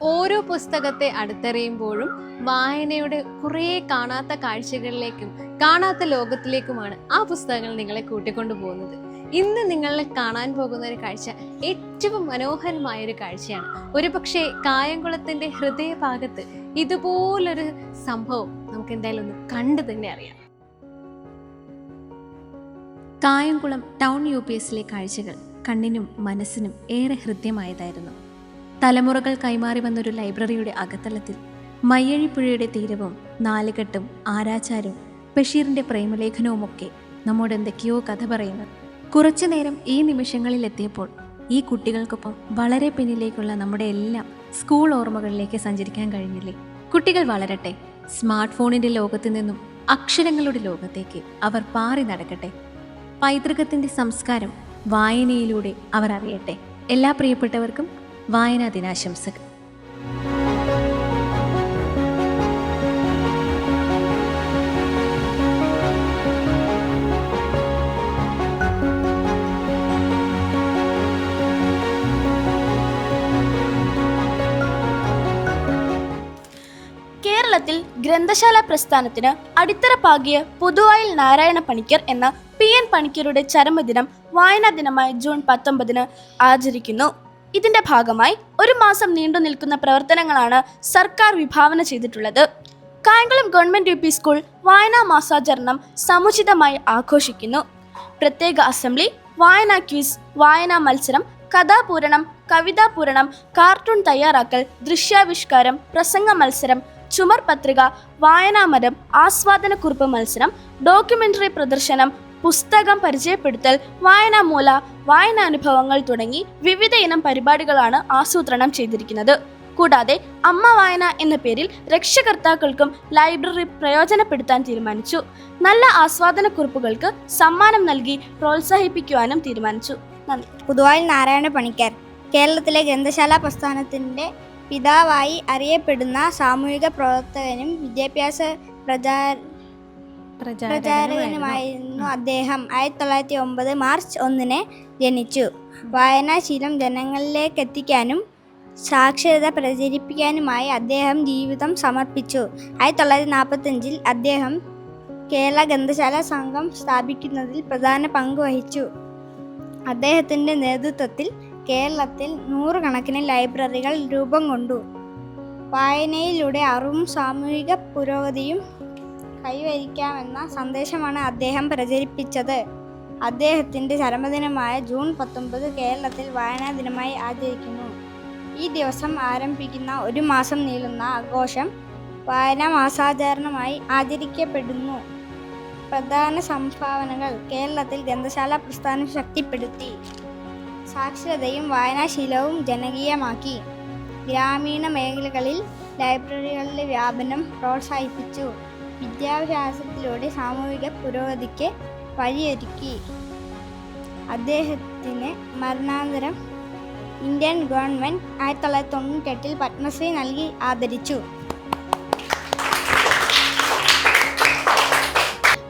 ഓരോ പുസ്തകത്തെ അടുത്തെറിയുമ്പോഴും വായനയുടെ കുറേ കാണാത്ത കാഴ്ചകളിലേക്കും കാണാത്ത ലോകത്തിലേക്കുമാണ് ആ പുസ്തകങ്ങൾ നിങ്ങളെ കൂട്ടിക്കൊണ്ടു പോകുന്നത്. ഇന്ന് നിങ്ങൾ കാണാൻ പോകുന്ന ഒരു കാഴ്ച ഏറ്റവും മനോഹരമായ ഒരു കാഴ്ചയാണ്. ഒരുപക്ഷെ കായംകുളത്തിന്റെ ഹൃദയഭാഗത്ത് ഇതുപോലൊരു സംഭവം നമുക്ക് എന്തായാലും ഒന്ന് കണ്ടു തന്നെ അറിയാം. കായംകുളം ടൗൺ UPSലെ കാഴ്ചകൾ കണ്ണിനും മനസ്സിനും ഏറെ ഹൃദ്യമായതായിരുന്നു. തലമുറകൾ കൈമാറി വന്നൊരു ലൈബ്രറിയുടെ അകത്തളത്തിൽ മയ്യഴിപ്പുഴയുടെ തീരവും നാലുകെട്ടും ആരാച്ചാരും ബഷീറിന്റെ പ്രേമലേഖനവുമൊക്കെ നമ്മോട് എന്തൊക്കെയോ കഥ പറയുന്നു. കുറച്ചു നേരം ഈ നിമിഷങ്ങളിൽ എത്തിയപ്പോൾ ഈ കുട്ടികൾക്കൊപ്പം വളരെ പിന്നിലേക്കുള്ള നമ്മുടെ എല്ലാം സ്കൂൾ ഓർമ്മകളിലേക്ക് സഞ്ചരിക്കാൻ കഴിഞ്ഞില്ലേ? കുട്ടികൾ വളരട്ടെ, സ്മാർട്ട് ഫോണിന്റെ ലോകത്ത് നിന്നും അക്ഷരങ്ങളുടെ ലോകത്തേക്ക് അവർ പാറി നടക്കട്ടെ. പൈതൃകത്തിന്റെ സംസ്കാരം വായനയിലൂടെ അവർ അറിയട്ടെ. എല്ലാ പ്രിയപ്പെട്ടവർക്കും വായനാ ദിനാശംസകൾ. കേരളത്തിൽ ഗ്രന്ഥശാല പ്രസ്ഥാനത്തിന് അടിത്തറ പാകിയ പുതുവായിൽ നാരായണ പണിക്കർ എന്ന PN പണിക്കരുടെ ചരമദിനം വായനാ ദിനമായി ജൂൺ 19 ആചരിക്കുന്നു. ഇതിന്റെ ഭാഗമായി ഒരു മാസം നീണ്ടു നിൽക്കുന്ന പ്രവർത്തനങ്ങളാണ് സർക്കാർ വിഭാവന ചെയ്തിട്ടുള്ളത്. കായംകുളം ഗവൺമെന്റ് UP സ്കൂൾ വായനാ മാസാചരണം സമുചിതമായി ആഘോഷിക്കുന്നു. പ്രത്യേക അസംബ്ലി, വായനാ ക്വിസ്, വായനാ മത്സരം, കഥാപൂരണം, കവിതാപൂരണം, കാർട്ടൂൺ തയ്യാറാക്കൽ, ദൃശ്യാവിഷ്കാരം, പ്രസംഗ മത്സരം, ചുമർ പത്രിക, വായനാമരം, ആസ്വാദനക്കുറിപ്പ് മത്സരം, ഡോക്യുമെന്ററി പ്രദർശനം, പുസ്തകം പരിചയപ്പെടുത്തൽ, വായനാമൂല, വായനാനുഭവങ്ങൾ തുടങ്ങി വിവിധ ഇനം പരിപാടികളാണ് ആസൂത്രണം ചെയ്തിരിക്കുന്നത്. കൂടാതെ അമ്മ വായന എന്ന പേരിൽ രക്ഷകർത്താക്കൾക്കും ലൈബ്രറി പ്രയോജനപ്പെടുത്താൻ തീരുമാനിച്ചു. നല്ല ആസ്വാദനക്കുറിപ്പുകൾക്ക് സമ്മാനം നൽകി പ്രോത്സാഹിപ്പിക്കുവാനും തീരുമാനിച്ചു. നന്ദി. പുതുവായിൽ നാരായണ പണിക്കർ കേരളത്തിലെ ഗ്രന്ഥശാല പ്രസ്ഥാനത്തിൻ്റെ പിതാവായി അറിയപ്പെടുന്ന സാമൂഹിക പ്രവർത്തകനും വിദ്യാഭ്യാസ പ്രചാരകനുമായിരുന്നു അദ്ദേഹം. 1909 മാർച്ച് 1 ജനിച്ചു. വായനാശീലം ജനങ്ങളിലേക്ക് എത്തിക്കാനും സാക്ഷരത പ്രചരിപ്പിക്കാനുമായി അദ്ദേഹം ജീവിതം സമർപ്പിച്ചു. 1945 അദ്ദേഹം കേരള ഗ്രന്ഥശാല സംഘം സ്ഥാപിക്കുന്നതിൽ പ്രധാന പങ്ക് വഹിച്ചു. അദ്ദേഹത്തിൻ്റെ നേതൃത്വത്തിൽ കേരളത്തിൽ 100 കണക്കിന് ലൈബ്രറികൾ രൂപം കൊണ്ടു. വായനയിലൂടെ അറിവും സാമൂഹിക പുരോഗതിയും കൈവരിക്കാമെന്ന സന്ദേശമാണ് അദ്ദേഹം പ്രചരിപ്പിച്ചത്. അദ്ദേഹത്തിൻ്റെ ചരമദിനമായ ജൂൺ 19 കേരളത്തിൽ വായനാ ദിനമായി ആചരിക്കുന്നു. ഈ ദിവസം ആരംഭിക്കുന്ന ഒരു മാസം നീളുന്ന ആഘോഷം വായനാ മാസാചരണമായി ആചരിക്കപ്പെടുന്നു. പ്രധാന സംഭാവനകൾ: കേരളത്തിൽ ഗ്രന്ഥശാല പ്രസ്ഥാനം ശക്തിപ്പെടുത്തി, സാക്ഷരതയും വായനാശീലവും ജനകീയമാക്കി, ഗ്രാമീണ മേഖലകളിൽ ലൈബ്രറികളുടെ വ്യാപനം പ്രോത്സാഹിപ്പിച്ചു, വിദ്യാഭ്യാസത്തിലൂടെ സാമൂഹിക പുരോഗതിക്ക് വഴിയൊരുക്കി. അദ്ദേഹത്തിന് മരണാനന്തരം ഇന്ത്യൻ ഗവൺമെൻറ് 1998 പത്മശ്രീ നൽകി ആദരിച്ചു.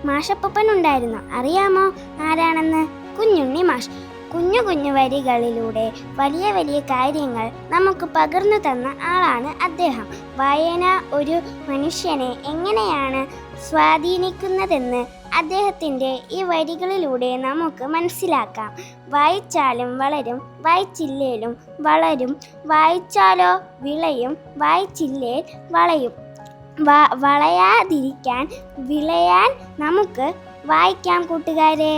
മാഷപ്പനുണ്ടായിരുന്നു. അറിയാമോ ആരാണെന്ന്? കുഞ്ഞുണ്ണി മാഷ്. കുഞ്ഞു കുഞ്ഞു വരികളിലൂടെ വലിയ വലിയ കാര്യങ്ങൾ നമുക്ക് പകർന്നു തന്ന ആളാണ് അദ്ദേഹം. വായന ഒരു മനുഷ്യനെ എങ്ങനെയാണ് സ്വാധീനിക്കുന്നതെന്ന് അദ്ദേഹത്തിൻ്റെ ഈ വരികളിലൂടെ നമുക്ക് മനസ്സിലാക്കാം. വായിച്ചാലും വളരും, വായിച്ചില്ലേലും വളരും, വായിച്ചാലോ വിളയും, വായിച്ചില്ലേൽ വളയും. വളയാതിരിക്കാൻ വിളയാൻ നമുക്ക് വായിക്കാം കൂട്ടുകാരെ.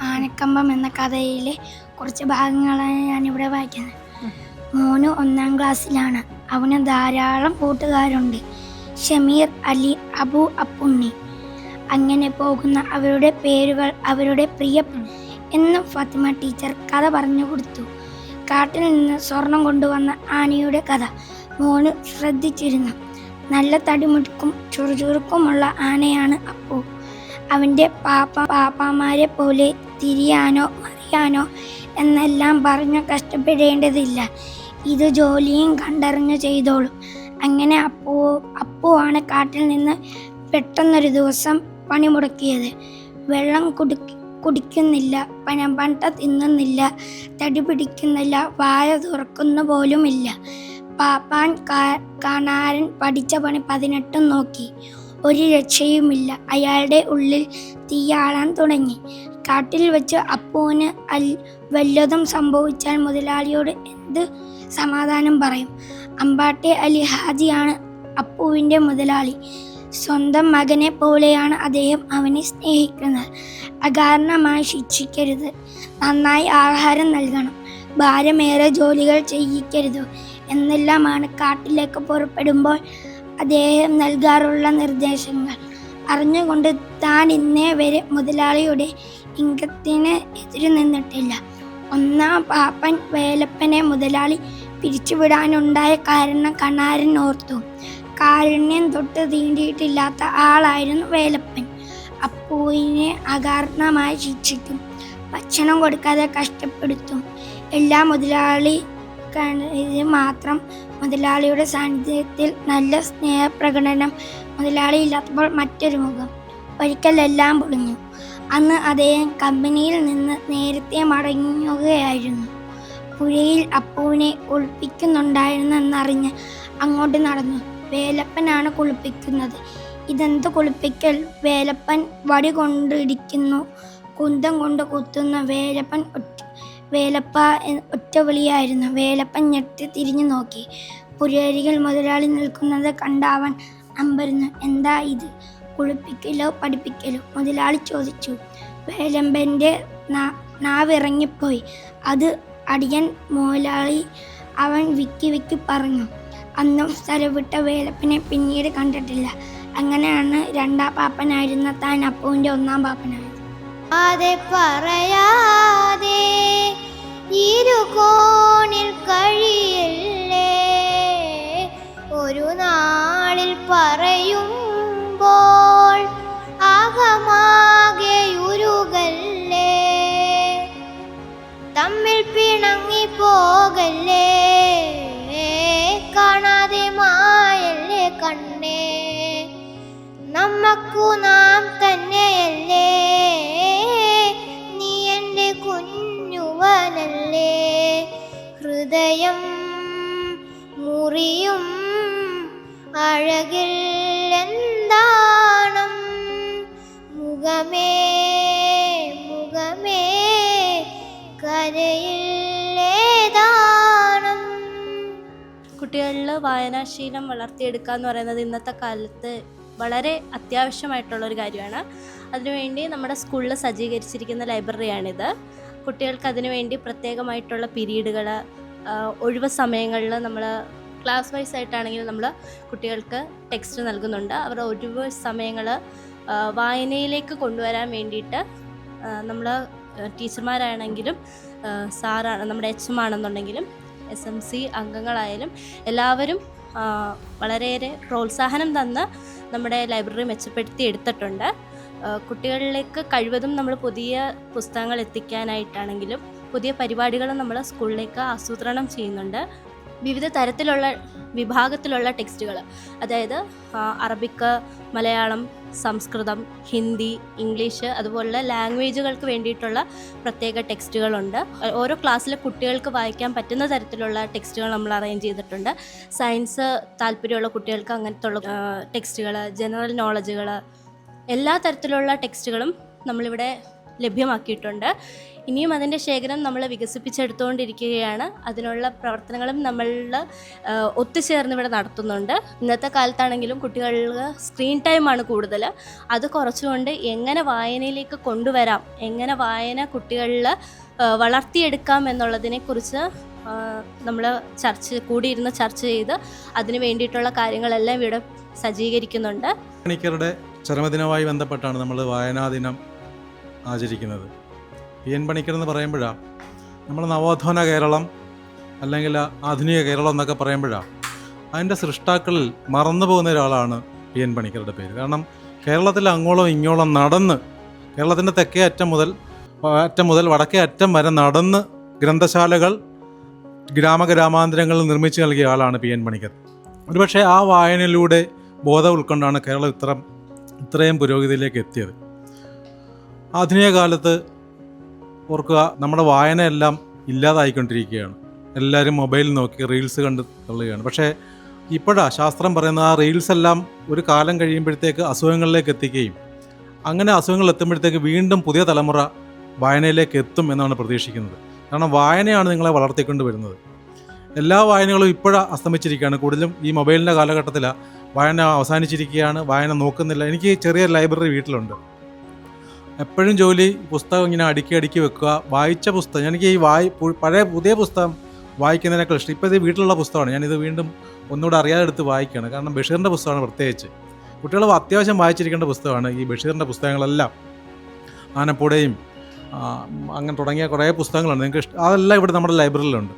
ആനക്കമ്പം എന്ന കഥയിലെ കുറച്ച് ഭാഗങ്ങളാണ് ഞാനിവിടെ വായിക്കുന്നത്. മോന് 1ാം ക്ലാസ്സിലാണ്. അവന് ധാരാളം കൂട്ടുകാരുണ്ട്. ഷമീർ, അലി, അബു, അപ്പുണ്ണി. അങ്ങനെ പോകുന്ന അവരുടെ പേരുകൾ അവരുടെ പ്രിയ എന്ന് ഫാത്തിമ ടീച്ചർ കഥ പറഞ്ഞു കൊടുത്തു. കാട്ടിൽ നിന്ന് സ്വർണം കൊണ്ടുവന്ന ആനയുടെ കഥ മോന് ശ്രദ്ധിച്ചിരുന്നു. നല്ല തടിമുടുക്കും ചുറുചുറുക്കുമുള്ള ആനയാണ് അപ്പു. അവൻ്റെ പാപ്പാമാരെ പോലെ തിരിയാനോ മറിയാനോ എന്നെല്ലാം പറഞ്ഞ് കഷ്ടപ്പെടേണ്ടതില്ല. ഇത് ജോലിയും കണ്ടറിഞ്ഞ് ചെയ്തോളും. അങ്ങനെ അപ്പുവാണ് കാട്ടിൽ നിന്ന് പെട്ടെന്നൊരു ദിവസം പണിമുടക്കിയത്. വെള്ളം കുടിക്കുന്നില്ല, പനമ്പണ്ട തിന്നുന്നില്ല, തടി പിടിക്കുന്നില്ല, വായ തുറക്കുന്ന പോലുമില്ല. പാപ്പാൻ കാണാരൻ പഠിച്ച പണി 18 നോക്കി, ഒരു രക്ഷയുമില്ല. അയാളുടെ ഉള്ളിൽ തീയാളാൻ തുടങ്ങി. കാട്ടിൽ വെച്ച് അപ്പുവിന് വല്ലതും സംഭവിച്ചാൽ മുതലാളിയോട് എന്ത് സമാധാനം പറയും? അമ്പാട്ടെ അലി ഹാജിയാണ് അപ്പുവിൻ്റെ മുതലാളി. സ്വന്തം മകനെ പോലെയാണ് അദ്ദേഹം അവനെ സ്നേഹിക്കുന്നത്. അകാരണമായി ശിക്ഷിക്കരുത്, നന്നായി ആഹാരം നൽകണം, ഭാരമേറെ ജോലികൾ ചെയ്യിക്കരുത് എന്നെല്ലാമാണ് കാട്ടിലേക്ക് പുറപ്പെടുമ്പോൾ അദ്ദേഹം നൽകാറുള്ള നിർദ്ദേശങ്ങൾ. അറിഞ്ഞുകൊണ്ട് താൻ ഇന്നേ വരെ മുതലാളിയുടെ ഇംഗത്തിന് എതിരു നിന്നിട്ടില്ല. ഒന്നാം പാപ്പൻ വേലപ്പനെ മുതലാളി പിരിച്ചുവിടാനുണ്ടായ കാരണം കണാരൻ ഓർത്തു. കാരുണ്യം തൊട്ട് തീണ്ടിയിട്ടില്ലാത്ത ആളായിരുന്നു വേലപ്പൻ. അപ്പുവിനെ അകാരണമായി ശിക്ഷിക്കും, ഭക്ഷണം കൊടുക്കാതെ കഷ്ടപ്പെടുത്തും. എല്ലാ മുതലാളി മാത്രം മുതലാളിയുടെ സാന്നിധ്യത്തിൽ നല്ല സ്നേഹപ്രകടനം, മുതലാളി ഇല്ലാത്തപ്പോൾ മറ്റൊരു മുഖം. ഒരിക്കലെല്ലാം പൊളിഞ്ഞു. അന്ന് അദ്ദേഹം കമ്പനിയിൽ നിന്ന് നേരത്തെ മടങ്ങുകയായിരുന്നു. പുഴയിൽ അപ്പുവിനെ കുളിപ്പിക്കുന്നുണ്ടായിരുന്നെന്നറിഞ്ഞ് അങ്ങോട്ട് നടന്നു. വേലപ്പനാണ് കുളിപ്പിക്കുന്നത്. ഇതെന്ത് കുളിപ്പിക്കൽ? വേലപ്പൻ വടി കൊണ്ടിടിക്കുന്നു, കുന്തം കൊണ്ട് കുത്തുന്ന വേലപ്പ ഒറ്റ വിളിയായിരുന്നു. വേലപ്പൻ ഞെട്ടി തിരിഞ്ഞു നോക്കി. പുരയരികിൽ മുതലാളി നിൽക്കുന്നത് കണ്ട അവൻ അമ്പരന്നു. എന്താ ഇത്? കുളിപ്പിക്കലോ പഠിപ്പിക്കലോ? മുതലാളി ചോദിച്ചു. വേലമ്പൻ്റെ നാവിറങ്ങിപ്പോയി. അത് അടിയൻ മുതലാളി, അവൻ വിക്കി പറഞ്ഞു. അന്നും സ്ഥലം വിട്ട വേലപ്പനെ പിന്നീട് കണ്ടിട്ടില്ല. അങ്ങനെയാണ് രണ്ടാം പാപ്പനായിരുന്ന താൻ അപ്പുവിൻ്റെ ഒന്നാം പാപ്പനായത്. അതെ പറയാതെ ഇരുകോണിൽ കഴിയല്ലേ, ഒരു നാളിൽ പറയുമ്പോൾ ആകമാകെ ഉരുകല്ലേ, തമ്മിൽ പിണങ്ങി പോകല്ലേ, കാണാതെ മായല്ലേ കണ്ണേ, നമ്മക്കു നാം തന്നെയല്ലേ, നീ എൻ്റെ കുഞ്ഞുവനല്ലേ, ഹൃദയം മുറിയും അഴകിൽ എന്താണം, മുഖമേ മുഖമേ കരയില്ലേതാണം. കുട്ടികളിൽ വായനാശീലം വളർത്തിയെടുക്കുക എന്ന് പറയുന്നത് ഇന്നത്തെ കാലത്ത് വളരെ അത്യാവശ്യമായിട്ടുള്ളൊരു കാര്യമാണ്. അതിനുവേണ്ടി നമ്മുടെ സ്കൂളിൽ സജ്ജീകരിച്ചിരിക്കുന്ന ലൈബ്രറിയാണിത്. കുട്ടികൾക്ക് അതിനുവേണ്ടി പ്രത്യേകമായിട്ടുള്ള പീരീഡുകൾ, ഒഴിവ് സമയങ്ങളിൽ നമ്മൾ ക്ലാസ് വൈസ് ആയിട്ടാണെങ്കിലും നമ്മൾ കുട്ടികൾക്ക് ടെക്സ്റ്റ് നൽകുന്നുണ്ട്. അവരുടെ ഒഴിവ് സമയങ്ങൾ വായനയിലേക്ക് കൊണ്ടുവരാൻ വേണ്ടിയിട്ട് നമ്മൾ ടീച്ചർമാരാണെങ്കിലും നമ്മുടെ HM ആണെന്നുണ്ടെങ്കിലും SMC അംഗങ്ങളായാലും എല്ലാവരും വളരെയേറെ പ്രോത്സാഹനം തന്ന് നമ്മുടെ ലൈബ്രറി മെച്ചപ്പെടുത്തി എടുത്തിട്ടുണ്ട്. കുട്ടികളിലേക്ക് കഴിവതും നമ്മൾ പുതിയ പുസ്തകങ്ങൾ എത്തിക്കാനായിട്ടാണെങ്കിലും പുതിയ പരിപാടികളും നമ്മൾ സ്കൂളിലേക്ക് ആസൂത്രണം ചെയ്യുന്നുണ്ട്. വിവിധ തരത്തിലുള്ള വിഭാഗത്തിലുള്ള ടെക്സ്റ്റുകൾ, അതായത് അറബിക്ക്, മലയാളം, സംസ്കൃതം, ഹിന്ദി, ഇംഗ്ലീഷ് അതുപോലുള്ള ലാംഗ്വേജുകൾക്ക് വേണ്ടിയിട്ടുള്ള പ്രത്യേക ടെക്സ്റ്റുകളുണ്ട്. ഓരോ ക്ലാസ്സിലെ കുട്ടികൾക്ക് വായിക്കാൻ പറ്റുന്ന തരത്തിലുള്ള ടെക്സ്റ്റുകൾ നമ്മൾ അറേഞ്ച് ചെയ്തിട്ടുണ്ട്. സയൻസ് താല്പര്യമുള്ള കുട്ടികൾക്ക് അങ്ങനത്തുള്ള ടെക്സ്റ്റുകൾ, ജനറൽ നോളജുകൾ, എല്ലാ തരത്തിലുള്ള ടെക്സ്റ്റുകളും നമ്മളിവിടെ ലഭ്യമാക്കിയിട്ടുണ്ട്. ഇനിയും അതിൻ്റെ ശേഖരം നമ്മൾ വികസിപ്പിച്ചെടുത്തുകൊണ്ടിരിക്കുകയാണ്. അതിനുള്ള പ്രവർത്തനങ്ങളും നമ്മൾ ഒത്തുചേർന്ന് ഇവിടെ നടത്തുന്നുണ്ട്. ഇന്നത്തെ കാലത്താണെങ്കിലും കുട്ടികൾക്ക് സ്ക്രീൻ ടൈമാണ് കൂടുതൽ. അത് കുറച്ചുകൊണ്ട് എങ്ങനെ വായനയിലേക്ക് കൊണ്ടുവരാം, എങ്ങനെ വായന കുട്ടികളിൽ വളർത്തിയെടുക്കാം എന്നുള്ളതിനെക്കുറിച്ച് നമ്മൾ കൂടിയിരുന്ന് ചർച്ച ചെയ്ത് അതിന് വേണ്ടിയിട്ടുള്ള കാര്യങ്ങളെല്ലാം ഇവിടെ സജ്ജീകരിക്കുന്നുണ്ട്. പണിക്കരുടെ ചരമദിനവുമായി ബന്ധപ്പെട്ടാണ് നമ്മൾ വായനാ ദിനം ആചരിക്കുന്നത്. PN പണിക്കർ എന്ന് പറയുമ്പോഴാണ് നമ്മൾ നവോത്ഥാന കേരളം അല്ലെങ്കിൽ ആധുനിക കേരളം എന്നൊക്കെ പറയുമ്പോഴാണ് അതിൻ്റെ സൃഷ്ടാക്കളിൽ മറന്നു പോകുന്ന ഒരാളാണ് PN പണിക്കരുടെ പേര്. കാരണം കേരളത്തിൽ അങ്ങോളം ഇങ്ങോളം നടന്ന്, കേരളത്തിൻ്റെ തെക്കേ അറ്റം മുതൽ വടക്കേ അറ്റം വരെ നടന്ന് ഗ്രന്ഥശാലകൾ ഗ്രാമാന്തരങ്ങളിൽ നിർമ്മിച്ചു നൽകിയ ആളാണ് PN പണിക്കർ. ഒരുപക്ഷെ ആ വായനയിലൂടെ ബോധം ഉൾക്കൊണ്ടാണ് കേരളം ഇത്രയും പുരോഗതിയിലേക്ക് എത്തിയത്. ആധുനിക കാലത്ത് ഓർക്കുക, നമ്മുടെ വായനയെല്ലാം ഇല്ലാതായിക്കൊണ്ടിരിക്കുകയാണ്. എല്ലാവരും മൊബൈൽ നോക്കി റീൽസ് കണ്ട് തള്ളുകയാണ്. പക്ഷേ ശാസ്ത്രം പറയുന്ന ആ റീൽസ് എല്ലാം ഒരു കാലം കഴിയുമ്പോഴത്തേക്ക് അസുഖങ്ങളിലേക്ക് എത്തിക്കുകയും അങ്ങനെ അസുഖങ്ങൾ എത്തുമ്പോഴത്തേക്ക് വീണ്ടും പുതിയ തലമുറ വായനയിലേക്ക് എത്തും എന്നാണ് പ്രതീക്ഷിക്കുന്നത്. കാരണം വായനയാണ് നിങ്ങളെ വളർത്തിക്കൊണ്ട് വരുന്നത്. എല്ലാ വായനകളും അസ്തമിച്ചിരിക്കുകയാണ്. കൂടുതലും ഈ മൊബൈലിൻ്റെ കാലഘട്ടത്തിലാണ് വായന അവസാനിച്ചിരിക്കുകയാണ്. വായന നോക്കുന്നില്ല. എനിക്ക് ചെറിയ ലൈബ്രറി വീട്ടിലുണ്ട്. എപ്പോഴും ജോലി പുസ്തകം ഇങ്ങനെ അടുക്കി വെക്കുക, വായിച്ച പുസ്തകം. എനിക്ക് ഈ പുതിയ പുസ്തകം വായിക്കുന്നതിനേക്കാൾ ഇഷ്ടം ഇപ്പോൾ ഇത് വീട്ടിലുള്ള പുസ്തകമാണ്. ഞാനിത് വീണ്ടും ഒന്നുകൂടെ അറിയാതെ എടുത്ത് വായിക്കുകയാണ്. കാരണം ബഷീറിൻ്റെ പുസ്തകമാണ് പ്രത്യേകിച്ച്. കുട്ടികൾ അത്യാവശ്യം വായിച്ചിരിക്കേണ്ട പുസ്തകമാണ് ഈ ബഷീറിൻ്റെ പുസ്തകങ്ങളെല്ലാം. ആനപ്പൂടയും അങ്ങനെ തുടങ്ങിയ കുറേ പുസ്തകങ്ങളുണ്ട്. നിങ്ങൾക്ക് അതെല്ലാം ഇവിടെ നമ്മുടെ ലൈബ്രറിയിലുണ്ട്.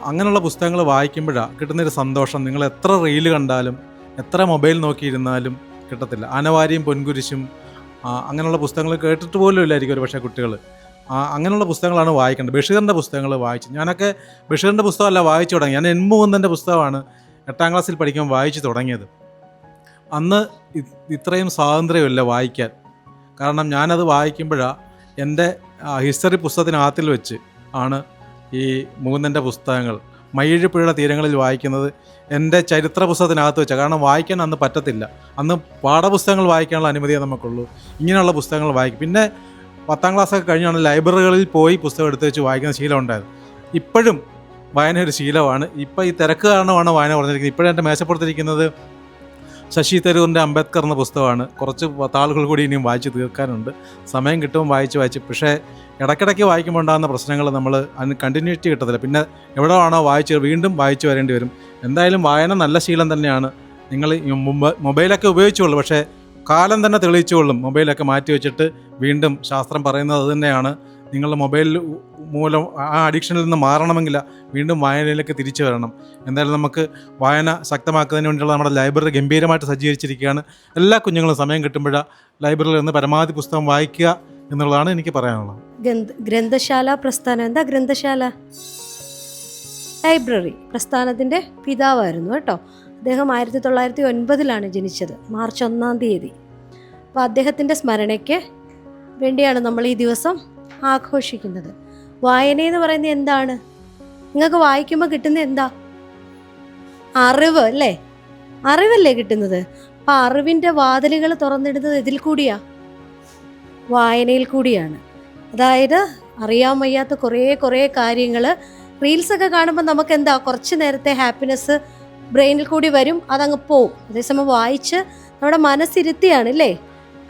അങ്ങനെയുള്ള പുസ്തകങ്ങൾ വായിക്കുമ്പോഴാണ് കിട്ടുന്നൊരു സന്തോഷം നിങ്ങൾ എത്ര റീല് കണ്ടാലും എത്ര മൊബൈൽ നോക്കിയിരുന്നാലും കിട്ടത്തില്ല. ആനവാരിയും പൊൻകുരിശും അങ്ങനെയുള്ള പുസ്തകങ്ങൾ കേട്ടിട്ട് പോലും ഇല്ലായിരിക്കും ഒരു പക്ഷേ കുട്ടികൾ. അങ്ങനെയുള്ള പുസ്തകങ്ങളാണ് വായിക്കേണ്ടത്. ബഷീറിൻ്റെ പുസ്തകങ്ങൾ വായിച്ചു. ഞാനൊക്കെ ബഷീറിൻ്റെ പുസ്തകമല്ല വായിച്ചു തുടങ്ങി. ഞാൻ എൻമുകുന്ദൻ്റെ പുസ്തകമാണ് 8ാം ക്ലാസ്സിൽ പഠിക്കുമ്പോൾ വായിച്ചു തുടങ്ങിയത്. അന്ന് ഇത്രയും സ്വാതന്ത്ര്യമില്ല വായിക്കാൻ. കാരണം ഞാനത് വായിക്കുമ്പോഴാണ് എൻ്റെ ഹിസ്റ്ററി പുസ്തകത്തിനകത്തിൽ വെച്ച് ആണ് ഈ മുകുന്ദൻ്റെ പുസ്തകങ്ങൾ മയ്യഴിപ്പുഴയുടെ തീരങ്ങളിൽ വായിക്കുന്നത്. എൻ്റെ ചരിത്ര പുസ്തകത്തിനകത്ത് വെച്ചാൽ. കാരണം വായിക്കാൻ അന്ന് പറ്റത്തില്ല. അന്ന് പാഠപുസ്തകങ്ങൾ വായിക്കാനുള്ള അനുമതിയേ നമുക്കുള്ളൂ. ഇങ്ങനെയുള്ള പുസ്തകങ്ങൾ വായിക്കും. പിന്നെ 10ാം ക്ലാസ്സൊക്കെ കഴിഞ്ഞാണ് ലൈബ്രറികളിൽ പോയി പുസ്തകം എടുത്ത് വെച്ച് വായിക്കുന്ന ശീലം ഉണ്ടായത്. ഇപ്പോഴും വായന ഒരു ശീലമാണ്. ഇപ്പോൾ ഈ തിരക്ക് കാരണമാണ് വായന പറഞ്ഞിരിക്കുന്നത്. ഇപ്പോഴും എൻ്റെ മേശപ്പുറത്തിരിക്കുന്നത് ശശി തരൂരിൻ്റെ അംബേദ്കർ എന്ന പുസ്തകമാണ്. കുറച്ച് താളുകൾ കൂടി ഇനിയും വായിച്ച് തീർക്കാനുണ്ട്. സമയം കിട്ടുമ്പോൾ വായിച്ച് പക്ഷേ ഇടയ്ക്കിടയ്ക്ക് വായിക്കുമ്പോൾ ഉണ്ടാകുന്ന പ്രശ്നങ്ങൾ നമ്മൾ അതിന് കണ്ടിന്യൂറ്റി കിട്ടത്തില്ല. പിന്നെ എവിടെയാണോ വീണ്ടും വായിച്ച് വരേണ്ടി വരും. എന്തായാലും വായന നല്ല ശീലം തന്നെയാണ്. നിങ്ങൾ മൊബൈലൊക്കെ ഉപയോഗിച്ചുകൊള്ളു, പക്ഷേ കാലം തന്നെ തെളിയിച്ചുകൊള്ളും. മൊബൈലൊക്കെ മാറ്റി വെച്ചിട്ട് വീണ്ടും ശാസ്ത്രം പറയുന്നത് അത് തന്നെയാണ്. നിങ്ങൾ മൊബൈൽ മൂലം ആ അഡിക്ഷനിൽ നിന്ന് മാറണമെങ്കിൽ വീണ്ടും വായനയിലേക്ക് തിരിച്ചു വരണം. എന്തായാലും നമുക്ക് വായന ശക്തമാക്കുന്നതിന് വേണ്ടിയുള്ള നമ്മുടെ ലൈബ്രറി ഗംഭീരമായിട്ട് സജ്ജീകരിച്ചിരിക്കുകയാണ്. എല്ലാ കുഞ്ഞുങ്ങളും സമയം കിട്ടുമ്പോഴാണ് ലൈബ്രറിയിൽ നിന്ന് പരമാവധി പുസ്തകം വായിക്കുക എന്നുള്ളതാണ് എനിക്ക് പറയാനുള്ളത്. ഗ്രന്ഥശാല പ്രസ്ഥാനം എന്താ? ഗ്രന്ഥശാല ലൈബ്രറി പ്രസ്ഥാനത്തിൻ്റെ പിതാവായിരുന്നു കേട്ടോ. അദ്ദേഹം 1909 ജനിച്ചത്, മാർച്ച് 1 തീയതി. അപ്പോൾ അദ്ദേഹത്തിൻ്റെ സ്മരണയ്ക്ക് വേണ്ടിയാണ് നമ്മൾ ഈ ദിവസം ആഘോഷിക്കുന്നത്. വായനയെന്ന് പറയുന്നത് എന്താണ്? നിങ്ങൾക്ക് വായിക്കുമ്പോൾ കിട്ടുന്നത് എന്താ? അറിവ് അല്ലേ? അറിവല്ലേ കിട്ടുന്നത്? അപ്പം അറിവിൻ്റെ വാതിലുകൾ തുറന്നിടുന്നത് ഇതിൽ കൂടിയാ, വായനയിൽ കൂടിയാണ്. അതായത് അറിയാൻ വയ്യാത്ത കുറേ കാര്യങ്ങൾ റീൽസൊക്കെ കാണുമ്പോൾ നമുക്ക് എന്താ കുറച്ച് നേരത്തെ ഹാപ്പിനെസ് ബ്രെയിനിൽ കൂടി വരും, അതങ്ങ് പോവും. അതേസമയം വായിച്ച് നമ്മുടെ മനസ്സിരുത്തിയാണ് അല്ലേ,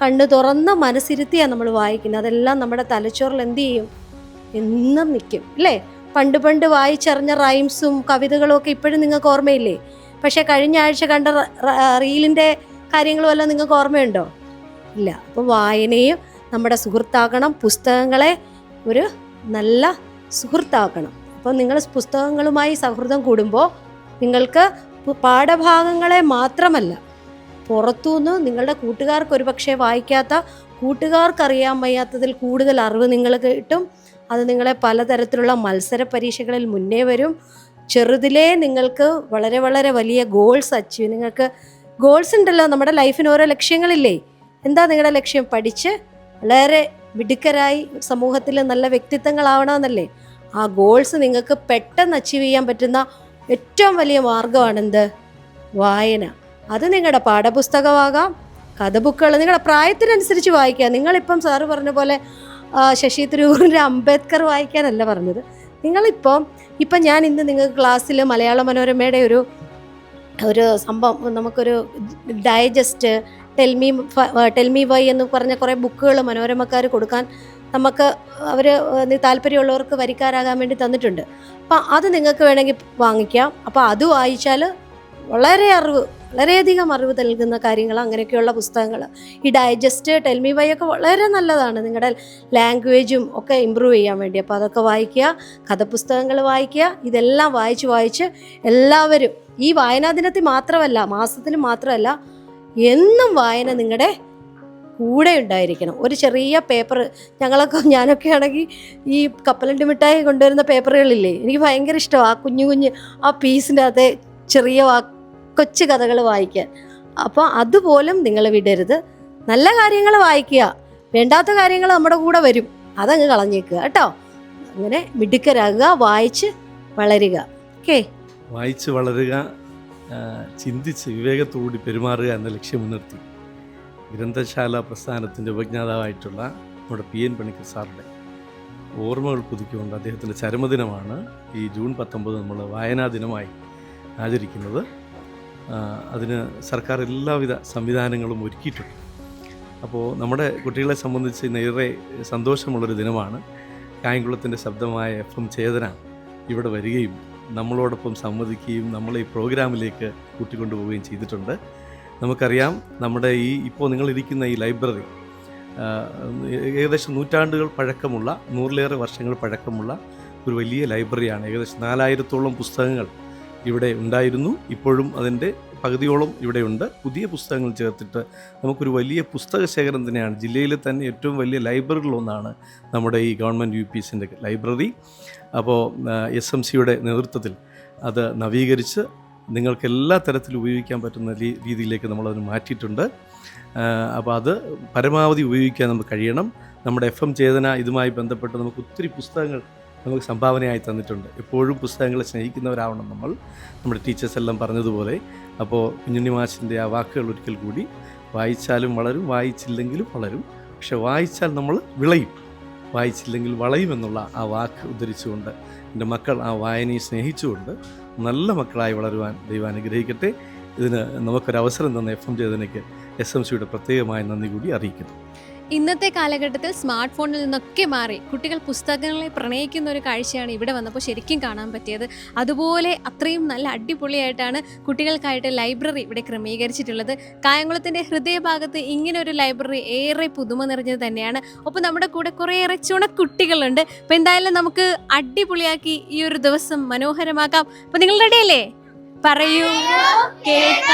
കണ്ണ് തുറന്ന് മനസ്സിരുത്തിയാണ് നമ്മൾ വായിക്കുന്നത്. അതെല്ലാം നമ്മുടെ തലച്ചോറിൽ എന്ത് ചെയ്യും? എന്നും നിൽക്കും അല്ലേ? പണ്ട് വായിച്ചറിഞ്ഞ റൈംസും കവിതകളും ഒക്കെ ഇപ്പോഴും നിങ്ങൾക്ക് ഓർമ്മയില്ലേ? പക്ഷേ കഴിഞ്ഞ ആഴ്ച കണ്ട റീലിൻ്റെ കാര്യങ്ങളും എല്ലാം നിങ്ങൾക്ക് ഓർമ്മയുണ്ടോ? ഇല്ല. അപ്പോൾ വായനയും നമ്മുടെ സുഹൃത്താക്കണം. പുസ്തകങ്ങളെ ഒരു നല്ല സുഹൃത്താക്കണം. അപ്പോൾ നിങ്ങൾ പുസ്തകങ്ങളുമായി സൗഹൃദം കൂടുമ്പോൾ നിങ്ങൾക്ക് പാഠഭാഗങ്ങളെ മാത്രമല്ല, പുറത്തുനിന്ന് നിങ്ങളുടെ കൂട്ടുകാർക്ക് ഒരുപക്ഷെ വായിക്കാത്ത, കൂട്ടുകാർക്കറിയാൻ വയ്യാത്തതിൽ കൂടുതൽ അറിവ് നിങ്ങൾക്ക് കിട്ടും. അത് നിങ്ങളെ പലതരത്തിലുള്ള മത്സര പരീക്ഷകളിൽ മുന്നേ വരും. ചെറുതിലേ നിങ്ങൾക്ക് വളരെ വലിയ ഗോൾസ് അച്ചീവ്, നിങ്ങൾക്ക് ഗോൾസ് ഉണ്ടല്ലോ. നമ്മുടെ ലൈഫിന് ഓരോ ലക്ഷ്യങ്ങളില്ലേ? എന്താ നിങ്ങളുടെ ലക്ഷ്യം? പഠിച്ച് വളരെ മിടുക്കരായി സമൂഹത്തിൽ നല്ല വ്യക്തിത്വങ്ങളാവണമെന്നല്ലേ? ആ ഗോൾസ് നിങ്ങൾക്ക് പെട്ടെന്ന് അച്ചീവ് ചെയ്യാൻ പറ്റുന്ന ഏറ്റവും വലിയ മാർഗമാണെന്ത്? വായന. അത് നിങ്ങളുടെ പാഠപുസ്തകമാകാം, കഥ ബുക്കുകൾ, നിങ്ങളുടെ പ്രായത്തിനനുസരിച്ച് വായിക്കുക. നിങ്ങളിപ്പം സാറ് പറഞ്ഞ പോലെ ശശി തരൂരിൻ്റെ അംബേദ്കർ വായിക്കാനല്ല പറഞ്ഞത്. ഇപ്പം ഞാൻ ഇന്ന് നിങ്ങൾക്ക് ക്ലാസ്സിൽ മലയാള മനോരമയുടെ ഒരു സംഭവം, നമുക്കൊരു ഡൈജസ്റ്റ് ടെൽ മീ വൈ എന്ന് പറഞ്ഞ കുറേ ബുക്കുകൾ മനോരമക്കാർ കൊടുക്കാൻ നമുക്ക് അവർ താല്പര്യമുള്ളവർക്ക് വരിക്കാരാകാൻ വേണ്ടി തന്നിട്ടുണ്ട്. അപ്പം അത് നിങ്ങൾക്ക് വേണമെങ്കിൽ വാങ്ങിക്കാം. അപ്പോൾ അത് വായിച്ചാൽ വളരെയധികം അറിവ് നൽകുന്ന കാര്യങ്ങൾ, അങ്ങനെയൊക്കെയുള്ള പുസ്തകങ്ങൾ. ഈ ഡൈജസ്റ്റ് ടെൽ മീ വൈ ഒക്കെ വളരെ നല്ലതാണ് നിങ്ങളുടെ ലാംഗ്വേജും ഒക്കെ ഇമ്പ്രൂവ് ചെയ്യാൻ വേണ്ടി. അപ്പോൾ അതൊക്കെ വായിക്കുക, കഥപുസ്തകങ്ങൾ വായിക്കുക. ഇതെല്ലാം വായിച്ച് എല്ലാവരും ഈ വായനാ ദിനത്തിൽ മാത്രമല്ല, മാസത്തിൽ മാത്രമല്ല, എന്നും വായന നിങ്ങളുടെ കൂടെ ഉണ്ടായിരിക്കണം. ഒരു ചെറിയ പേപ്പർ, ഞാനൊക്കെ ആണെങ്കിൽ ഈ കപ്പലണ്ടി മിഠായി കൊണ്ടുവരുന്ന പേപ്പറുകളില്ലേ, എനിക്ക് ഭയങ്കര ഇഷ്ടമാണ്. ആ കുഞ്ഞു ആ പീസിൻ്റെ അകത്തെ ചെറിയ കൊച്ചു കഥകൾ വായിക്കാൻ. അപ്പോൾ അതുപോലും നിങ്ങൾ വിടരുത്. നല്ല കാര്യങ്ങൾ വായിക്കുക, വേണ്ടാത്ത കാര്യങ്ങൾ നമ്മുടെ കൂടെ വരും. അതങ്ങ് കളഞ്ഞേക്കുക കേട്ടോ. അങ്ങനെ മിടുക്കരാകുക, വായിച്ച് വളരുക. ഓക്കെ, വായിച്ച് വളരുക, ചിന്തിച്ച് വിവേകത്തോടുകൂടി പെരുമാറുക എന്ന ലക്ഷ്യം മുൻനിർത്തി ഗ്രന്ഥശാല പ്രസ്ഥാനത്തിൻ്റെ ഉപജ്ഞാതാവായിട്ടുള്ള നമ്മുടെ പി എൻ പണിക്കർ സാറിൻ്റെ ഓർമ്മകൾ പുതുക്കിക്കൊണ്ട് അദ്ദേഹത്തിൻ്റെ ചരമദിനമാണ് ഈ ജൂൺ 19 നമ്മൾ വായനാ ദിനമായി ആചരിക്കുന്നത്. അതിന് സർക്കാർ എല്ലാവിധ സംവിധാനങ്ങളും ഒരുക്കിയിട്ടുണ്ട്. അപ്പോൾ നമ്മുടെ കുട്ടികളെ സംബന്ധിച്ച് ഏറെ സന്തോഷമുള്ളൊരു ദിനമാണ്. കായംകുളത്തിൻ്റെ ശബ്ദമായ FM ചേതന ഇവിടെ വരികയും നമ്മളോടൊപ്പം സംവദിക്കുകയും നമ്മളെ ഈ പ്രോഗ്രാമിലേക്ക് കൂട്ടിക്കൊണ്ടുപോവുകയും ചെയ്തിട്ടുണ്ട്. നമുക്കറിയാം, നമ്മുടെ ഇപ്പോൾ നിങ്ങളിരിക്കുന്ന ഈ ലൈബ്രറി ഏകദേശം നൂറ്റാണ്ടുകൾ പഴക്കമുള്ള, 100-ലേറെ വർഷങ്ങൾ പഴക്കമുള്ള ഒരു വലിയ ലൈബ്രറിയാണ്. ഏകദേശം 4000-ഓളം പുസ്തകങ്ങൾ ഇവിടെ ഉണ്ടായിരുന്നു. ഇപ്പോഴും അതിൻ്റെ പകുതിയോളം ഇവിടെയുണ്ട്. പുതിയ പുസ്തകങ്ങൾ ചേർത്തിട്ട് നമുക്കൊരു വലിയ പുസ്തക ശേഖരം തന്നെയാണ്. ജില്ലയിലെ തന്നെ ഏറ്റവും വലിയ ലൈബ്രറികളൊന്നാണ് നമ്മുടെ ഈ ഗവൺമെൻറ് UPSൻ്റെ ലൈബ്രറി. അപ്പോൾ SMCയുടെ നേതൃത്വത്തിൽ അത് നവീകരിച്ച് നിങ്ങൾക്ക് എല്ലാ തരത്തിലും ഉപയോഗിക്കാൻ പറ്റുന്ന രീതിയിലേക്ക് നമ്മളതിന് മാറ്റിയിട്ടുണ്ട്. അപ്പോൾ അത് പരമാവധി ഉപയോഗിക്കാൻ നമുക്ക് കഴിയണം. നമ്മുടെ FM ചേതന ഇതുമായി ബന്ധപ്പെട്ട് നമുക്ക് ഒത്തിരി പുസ്തകങ്ങൾ നമുക്ക് സംഭാവനയായി തന്നിട്ടുണ്ട്. എപ്പോഴും പുസ്തകങ്ങളെ സ്നേഹിക്കുന്നവരാവണം നമ്മൾ, നമ്മുടെ ടീച്ചേഴ്സ് എല്ലാം പറഞ്ഞതുപോലെ. അപ്പോൾ കുഞ്ഞുണ്ണി മാഷിൻ്റെ ആ വാക്കുകൾ ഒരിക്കൽ കൂടി, വായിച്ചാലും വളരും, വായിച്ചില്ലെങ്കിലും വളരും, പക്ഷെ വായിച്ചാൽ നമ്മൾ വിളയും, വായിച്ചില്ലെങ്കിൽ വളയുമെന്നുള്ള ആ വാക്ക് ഉദ്ധരിച്ചുകൊണ്ട് എൻ്റെ മക്കൾ ആ വായനയെ സ്നേഹിച്ചുകൊണ്ട് നല്ല മക്കളായി വളരുവാൻ ദൈവം അനുഗ്രഹിക്കട്ടെ. ഇതിന് നമുക്കൊരവസരം തന്ന FM ചേതനയ്ക്ക് SMCയുടെ പ്രത്യേകമായ നന്ദി കൂടി അറിയിക്കുന്നു. ഇന്നത്തെ കാലഘട്ടത്തിൽ സ്മാർട്ട് ഫോണിൽ നിന്നൊക്കെ മാറി കുട്ടികൾ പുസ്തകങ്ങളെ പ്രണയിക്കുന്ന ഒരു കാഴ്ചയാണ് ഇവിടെ വന്നപ്പോൾ ശരിക്കും കാണാൻ പറ്റിയത്. അതുപോലെ അത്രയും നല്ല അടിപൊളിയായിട്ടാണ് കുട്ടികൾക്കായിട്ട് ലൈബ്രറി ഇവിടെ ക്രമീകരിച്ചിട്ടുള്ളത്. കായംകുളത്തിൻ്റെ ഹൃദയഭാഗത്ത് ഇങ്ങനെ ഒരു ലൈബ്രറി ഏറെ പുതുമ നിറഞ്ഞത് തന്നെയാണ്. ഒപ്പം നമ്മുടെ കൂടെ കുറേയേറെ ചുണക്കുട്ടികളുണ്ട്. അപ്പോൾ എന്തായാലും നമുക്ക് അടിപൊളിയാക്കി ഈ ഒരു ദിവസം മനോഹരമാക്കാം. അപ്പോൾ നിങ്ങൾ റെഡിയല്ലേ? പറയൂ, കേൾക്കാം.